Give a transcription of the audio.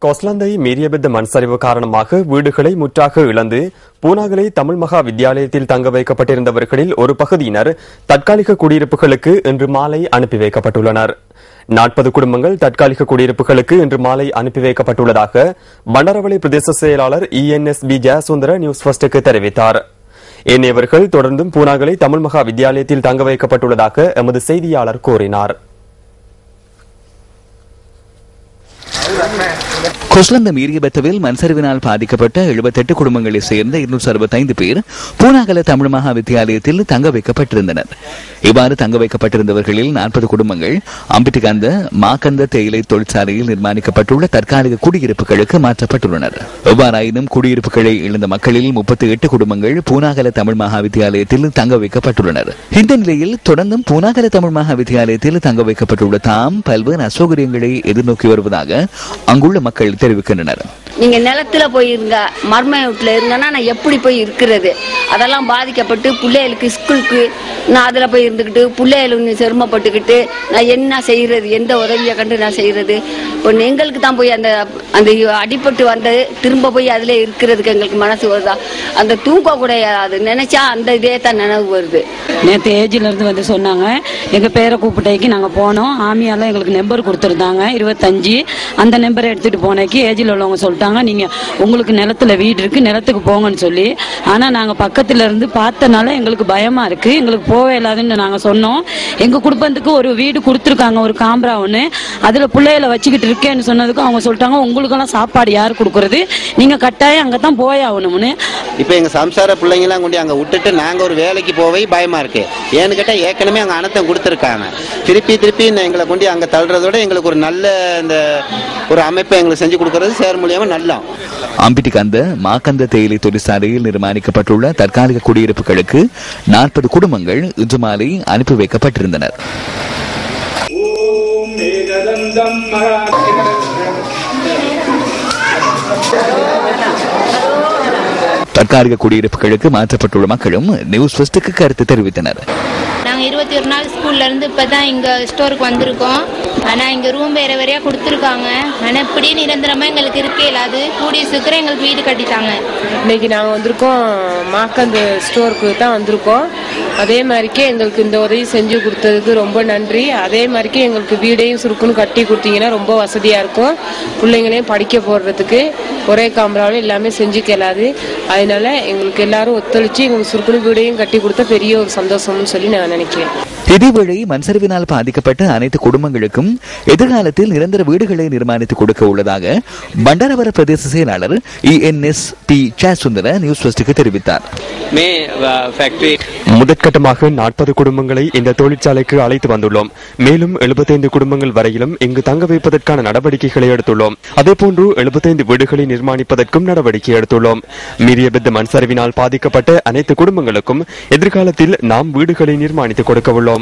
கொஸ்லந்தை மீரியபெத்த மண் சரிவு காரணமாக வீடுகளை முற்றாக இழந்து பூனாகலை தமிழ் மகா வித்தியாலயத்தில் தங்க வைக்கப்பட்டிருந்தவர்களில் ஒரு பகுதியினர் தற்காலிக குடியிருப்புகளுக்கு இன்று மாலை அனுப்பி வைக்கப்பட்டுள்ளனர். 40 குடும்பங்கள் தற்காலிக குடியிருப்புகளுக்கு இன்று மாலை அனுப்பி வைக்கப்பட்டுள்ளதாக பண்டாரவளை பிரதேச செயலாளர் ENSB ஜெயசுந்தர நியூஸ் ஃபர்ஸ்டுக்கு தெரிவித்தார். ஏனையவர்கள் தொடர்ந்தும் பூனாகலை தமிழ் மகா வித்தியாலயத்தில் தங்க வைக்கப்பட்டுள்ளதாக எமது செய்தியாளர் கூறினார். கொஸ்லந்த மீரியபெத்தவில் மண்சரிவினால் பாதிக்கப்பட்ட 78 குடும்பங்களைச் சேர்ந்த 265 பேர் பூனாகல தமிழ் மகா வித்தியாலயத்தில் தங்க வைக்கப்பட்டிருந்தனர். இவ்வாறு தங்க வைக்கப்பட்டிருந்தவர்களில் 40 குடும்பங்கள் அம்பிட்டிகந்த மாக்கந்த தேயிலை தொழிற்சாலையில் நிர்மாணிக்கப்பட்டுள்ள தற்காலிக குடியிருப்புகளுக்கு மாற்றப்பட்டுள்ளனர். எவ்வாறாயினும் குடியிருப்புகளை இழந்த மக்களில் 38 குடும்பங்கள் பூனாகல தமிழ் மகா வித்தியாலயத்தில் தங்க வைக்கப்பட்டுள்ளனர். இந்த நிலையில் தொடர்ந்தும் பூனாகல தமிழ் மகா வித்தியாலயத்தில் தங்க வைக்கப்பட்டுள்ள தாம் பல்வேறு அசௌகரியங்களை எதிர்நோக்கி வருவதாக அங்குள்ள மக்கள் தெரிவிக்கின்றனர். நீங்க நிலத்துல போயிருங்க, மர்ம வீட்டுல இருங்கன்னா நான் எப்படி போய் இருக்கிறது, அதெல்லாம் பாதிக்கப்பட்டு பிள்ளைகளுக்கு ஸ்கூலுக்கு நான் அதுல போய் இருந்துக்கிட்டு பிள்ளைகளுக்கு சிரமப்பட்டுக்கிட்டு நான் என்ன செய்யறது, எந்த உதவியை கண்டு நான் செய்யறது. இப்போ எங்களுக்கு தான் போய் அந்த அந்த அடிபட்டு வந்து திரும்ப போய் அதுல இருக்கிறதுக்கு எங்களுக்கு மனசு வருதா, அந்த தூக்க கூட அது நினைச்சா அந்த இதே தான் நினைவு வருது. நேற்று ஏஜில இருந்து வந்து சொன்னாங்க, எங்க பேரை கூப்பிட்டைக்கு நாங்க போனோம். ஆமியால எங்களுக்கு நம்பர் கொடுத்துருந்தாங்க 25. அந்த நம்பரை எடுத்துட்டு போனேக்கு ஏஜில் உள்ளவங்க சொல்லிட்டாங்க, நீங்க உங்களுக்கு நிலத்துல வீடு இருக்கு, நிலத்துக்கு போங்கன்னு சொல்லி. ஆனா நாங்க பக்கத்துல இருந்து பார்த்தனால எங்களுக்கு பயமா இருக்கு, எங்களுக்கு போவே இல்லாதுன்னு நாங்க சொன்னோம். எங்க குடும்பத்துக்கு ஒரு வீடு கொடுத்துருக்காங்க, ஒரு காம்பரா ஒண்ணு, அதுல பிள்ளைகளை வச்சுக்கிட்டு இருக்கேன்னு சொன்னதுக்கு அவங்க சொல்லிட்டாங்க, உங்களுக்கெல்லாம் சாப்பாடு யாரு கொடுக்கறது, நீங்க கட்டாயம் அங்கதான் போயாகணும்னு. இப்ப எங்க சம்சார பிள்ளைங்கெல்லாம் கொண்டு அங்க விட்டுட்டு நாங்க ஒரு வேலைக்கு போவே பயமா இருக்கு. ஏன்னு கேட்டா ஏற்கனவே அங்க அனத்தம் கொடுத்துருக்காங்க, திருப்பி எங்களை கொண்டு அங்க தள்ளுறதோட எங்களுக்கு ஒரு நல்ல இந்த ஒரு அமைப்பை எங்களுக்கு செஞ்சு கொடுக்கறது சேர் மூலியமா நல்லா. அம்பிட்டிகந்த மாக்கந்த தேயிலை தொழிற்சாலையில் நிர்மாணிக்கப்பட்டுள்ள தற்காலிக குடியிருப்புகளுக்கு 40 குடும்பங்கள் இன்று மாலை அனுப்பி வைக்கப்பட்டிருந்தனர். தற்காலிக குடியிருப்புகளுக்கு மாற்றப்பட்டுள்ள மக்களும் நியூஸ் ஃபர்ஸ்டுக்கு கருத்து தெரிவித்தனர். நாங்கள் 21 நாள் ஸ்கூல்ல இருந்து இப்பதான் இங்க ஸ்டோருக்கு வந்திருக்கோம். ஆனா இங்க ரூம் வேற வேறையா கொடுத்துருக்காங்க. ஆனா இப்படி நிரந்தரமா எங்களுக்கு இருக்கே இல்லாது, கூடிய சீக்கிரம் எங்களுக்கு வீடு கட்டிட்டாங்க. இன்னைக்கு நாங்கள் வந்திருக்கோம் மாக்கந்த ஸ்டோருக்கு தான் வந்திருக்கோம். அதே மாதிரிக்கே எங்களுக்கு இந்த உதவி செஞ்சு கொடுத்ததுக்கு ரொம்ப நன்றி. அதே மாதிரிக்கே எங்களுக்கு வீடையும் சுருக்குன்னு கட்டி கொடுத்தீங்கன்னா ரொம்ப வசதியாக இருக்கும். பிள்ளைங்களையும் படிக்க போடுறதுக்கு ஒரே காம்பராவில் எல்லாமே செஞ்சு கேளாது. அதனால எங்களுக்கு எல்லாரும் ஒத்துழைச்சு எங்களுக்கு சுருக்குன்னு வீடையும் கட்டி கொடுத்த பெரிய ஒரு சந்தோஷம்னு சொல்லி நான் நினைக்கிறேன். இதேவேளை மண்சரிவினால் பாதிக்கப்பட்ட அனைத்து குடும்பங்களுக்கும் எதிர்காலத்தில் நிரந்தர வீடுகளை நிர்மாணித்து கொடுக்க உள்ளதாக பண்டாரவர பிரதேச செயலாளர் ENSB ஜெயசுந்தர நியூஸ் ஃபர்ஸ்டுக்கு தெரிவித்தார். முதற்கட்டமாக 40 குடும்பங்களை இந்த தொழிற்சாலைக்கு அழைத்து வந்துள்ளோம். மேலும் 75 குடும்பங்கள் வரையிலும் இங்கு தங்க வைப்பதற்கான நடவடிக்கைகளை எடுத்துள்ளோம். அதேபோன்று 75 வீடுகளை நிர்மாணிப்பதற்கும் நடவடிக்கை எடுத்துள்ளோம். மீரியபெத்த மண் சரிவினால் பாதிக்கப்பட்ட அனைத்து குடும்பங்களுக்கும் எதிர்காலத்தில் நாம் வீடுகளை நிர்மாணித்து கொடுக்க உள்ளோம்.